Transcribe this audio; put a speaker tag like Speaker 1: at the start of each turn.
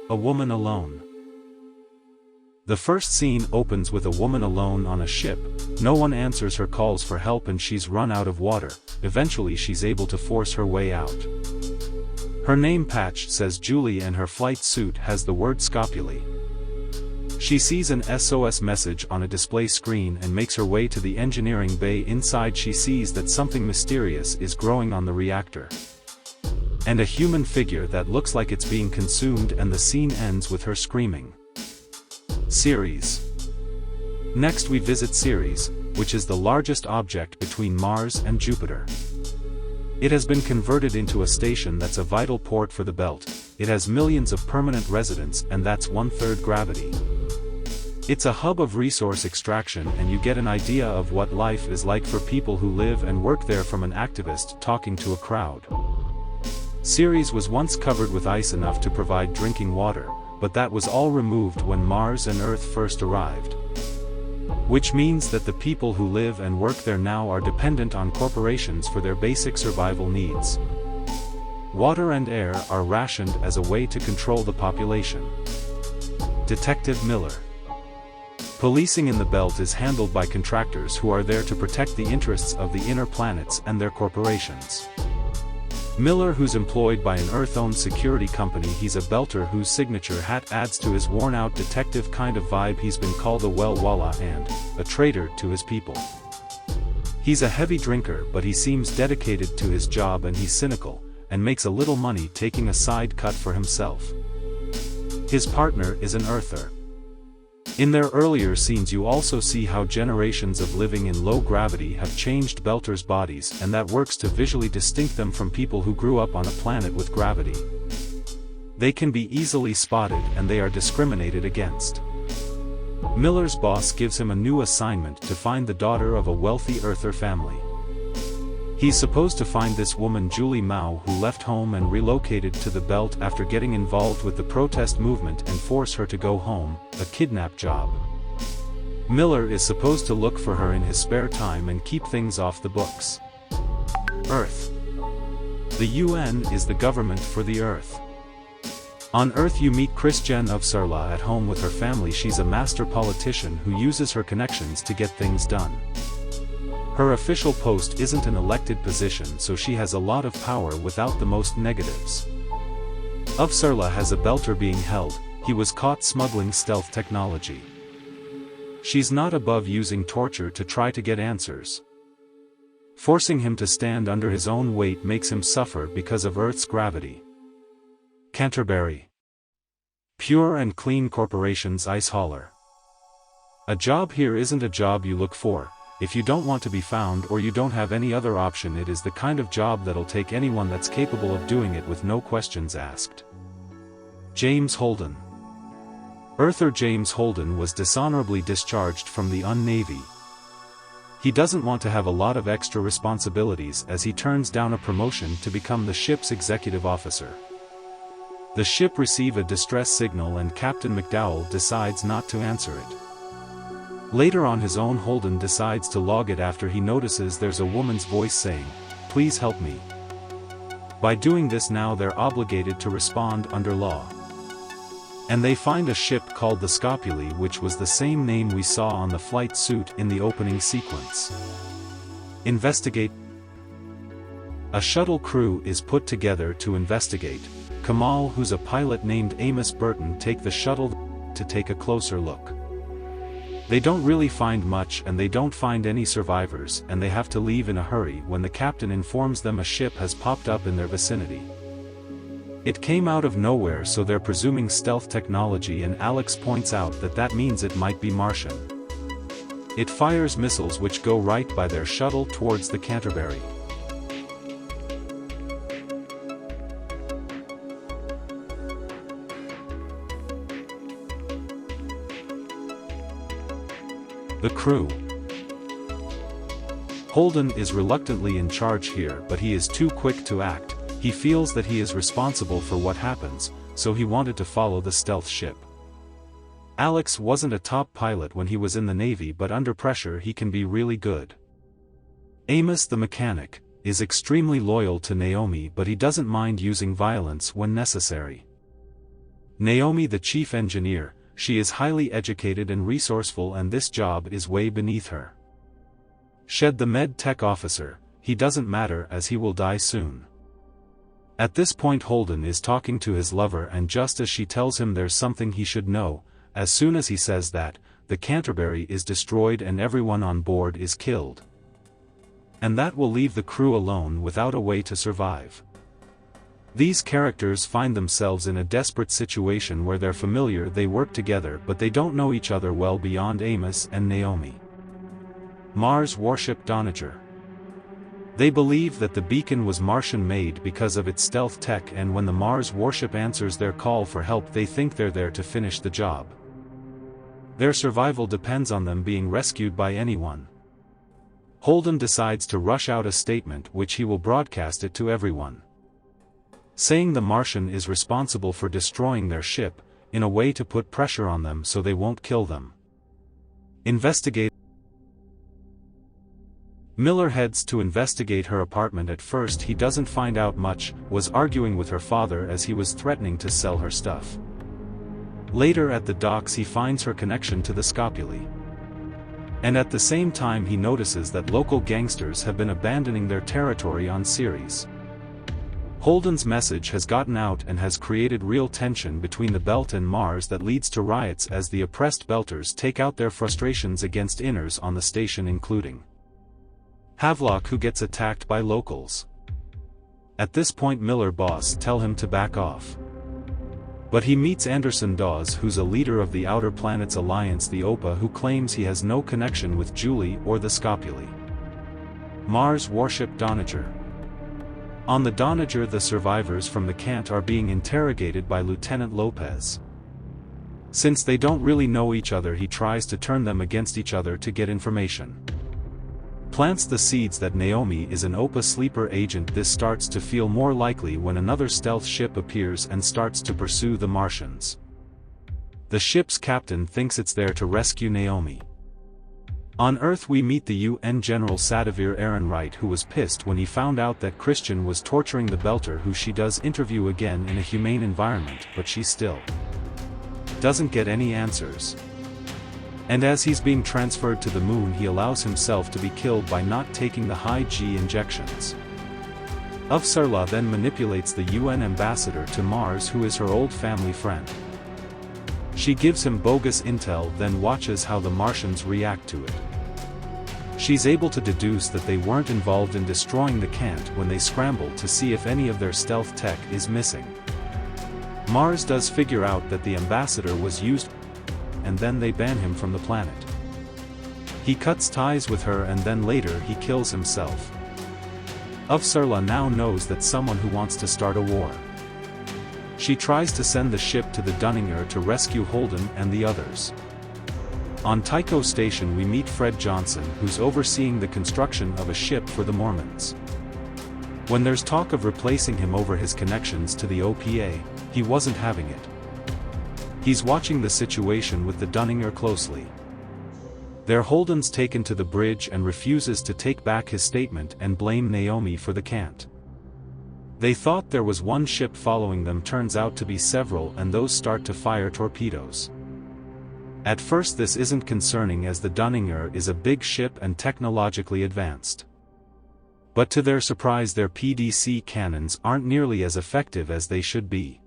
Speaker 1: A woman alone. The first scene opens with a woman alone on a ship. No one answers her calls for help and she's run out of water. Eventually she's able to force her way out. Her name patch says Julie and her flight suit has the word scopuli. She sees an SOS message on a display screen and makes her way to the engineering bay. Inside she sees that something mysterious is growing on the reactor. And a human figure that looks like it's being consumed, and the scene ends with her screaming. Ceres. Next we visit Ceres, which is the largest object between Mars and Jupiter. It has been converted into a station that's a vital port for the belt. It has millions of permanent residents and that's 1/3 gravity. It's a hub of resource extraction, and you get an idea of what life is like for people who live and work there from an activist talking to a crowd. Ceres was once covered with ice enough to provide drinking water, but that was all removed when Mars and Earth first arrived. Which means that the people who live and work there now are dependent on corporations for their basic survival needs. Water and air are rationed as a way to control the population. Detective Miller. Policing in the belt is handled by contractors who are there to protect the interests of the inner planets and their corporations. Miller, who's employed by an Earth-owned security company, he's a belter whose signature hat adds to his worn-out detective kind of vibe. He's been called a well-walla and a traitor to his people. He's a heavy drinker, but he seems dedicated to his job, and he's cynical, and makes a little money taking a side cut for himself. His partner is an Earther. In their earlier scenes you also see how generations of living in low gravity have changed belters' bodies, and that works to visually distinct them from people who grew up on a planet with gravity. They can be easily spotted and they are discriminated against. Miller's boss gives him a new assignment to find the daughter of a wealthy Earther family. He's supposed to find this woman Julie Mao, who left home and relocated to the belt after getting involved with the protest movement, and force her to go home, a kidnap job. Miller is supposed to look for her in his spare time and keep things off the books. Earth. The UN is the government for the Earth. On Earth you meet Christiane of Sarla at home with her family. She's a master politician who uses her connections to get things done. Her official post isn't an elected position, so she has a lot of power without the most negatives. Avsarla has a belter being held. He was caught smuggling stealth technology. She's not above using torture to try to get answers. Forcing him to stand under his own weight makes him suffer because of Earth's gravity. Canterbury. Pure and Clean Corporation's ice hauler. A job here isn't a job you look for. If you don't want to be found or you don't have any other option, it is the kind of job that'll take anyone that's capable of doing it with no questions asked. James Holden. Earther James Holden was dishonorably discharged from the UN Navy. He doesn't want to have a lot of extra responsibilities as he turns down a promotion to become the ship's executive officer. The ship receives a distress signal and Captain McDowell decides not to answer it. Later on his own, Holden decides to log it after he notices there's a woman's voice saying, "Please help me." By doing this now they're obligated to respond under law. And they find a ship called the Scopuli, which was the same name we saw on the flight suit in the opening sequence. Investigate. A shuttle crew is put together to investigate. Kamal, who's a pilot named Amos Burton, take the shuttle to take a closer look. They don't really find much, and they don't find any survivors, and they have to leave in a hurry when the captain informs them a ship has popped up in their vicinity. It came out of nowhere, so they're presuming stealth technology, and Alex points out that that means it might be Martian. It fires missiles which go right by their shuttle towards the Canterbury. The crew. Holden is reluctantly in charge here, but he is too quick to act. He feels that he is responsible for what happens, so he wanted to follow the stealth ship. Alex wasn't a top pilot when he was in the Navy, but under pressure he can be really good. Amos, the mechanic, is extremely loyal to Naomi, but he doesn't mind using violence when necessary. Naomi the chief engineer, she is highly educated and resourceful and this job is way beneath her. Shed the med tech officer, he doesn't matter as he will die soon. At this point Holden is talking to his lover and just as she tells him there's something he should know, as soon as he says that, the Canterbury is destroyed and everyone on board is killed. And that will leave the crew alone without a way to survive. These characters find themselves in a desperate situation where they're familiar, they work together but they don't know each other well beyond Amos and Naomi. Mars warship Dawes. They believe that the beacon was Martian-made because of its stealth tech and when the Mars warship answers their call for help they think they're there to finish the job. Their survival depends on them being rescued by anyone. Holden decides to rush out a statement which he will broadcast it to everyone. Saying the Martian is responsible for destroying their ship, in a way to put pressure on them so they won't kill them. Investigate. Miller heads to investigate her apartment. At first he doesn't find out much, was arguing with her father as he was threatening to sell her stuff. Later at the docks he finds her connection to the Scopuli. And at the same time he notices that local gangsters have been abandoning their territory on Ceres. Holden's message has gotten out and has created real tension between the Belt and Mars that leads to riots as the oppressed Belters take out their frustrations against Inners on the station, including Havelock, who gets attacked by locals. At this point Miller boss tell him to back off. But he meets Dawes, who's a leader of the Outer Planets Alliance, the OPA, who claims he has no connection with Julie or the Scopuli. Mars warship Dawes. On the Dawes the survivors from the Cant are being interrogated by Lieutenant Lopez. Since they don't really know each other he tries to turn them against each other to get information. Plants the seeds that Naomi is an OPA sleeper agent. This starts to feel more likely when another stealth ship appears and starts to pursue the Martians. The ship's captain thinks it's there to rescue Naomi. On Earth we meet the UN General Sadavir Ehrenreich, who was pissed when he found out that Christian was torturing the Belter, who she does interview again in a humane environment, but she still doesn't get any answers. And as he's being transferred to the moon he allows himself to be killed by not taking the high G injections. Uvsarla then manipulates the UN ambassador to Mars, who is her old family friend. She gives him bogus intel, then watches how the Martians react to it. She's able to deduce that they weren't involved in destroying the Cant when they scramble to see if any of their stealth tech is missing. Mars does figure out that the ambassador was used, and then they ban him from the planet. He cuts ties with her and then later he kills himself. Uvsarla now knows that someone who wants to start a war. She tries to send the ship to the Dunninger to rescue Holden and the others. On Tycho Station we meet Fred Johnson, who's overseeing the construction of a ship for the Mormons. When there's talk of replacing him over his connections to the OPA, he wasn't having it. He's watching the situation with the Dunninger closely. There Holden's taken to the bridge and refuses to take back his statement and blame Naomi for the Cant. They thought there was one ship following them, turns out to be several, and those start to fire torpedoes. At first this isn't concerning as the Dunninger is a big ship and technologically advanced. But to their surprise their PDC cannons aren't nearly as effective as they should be.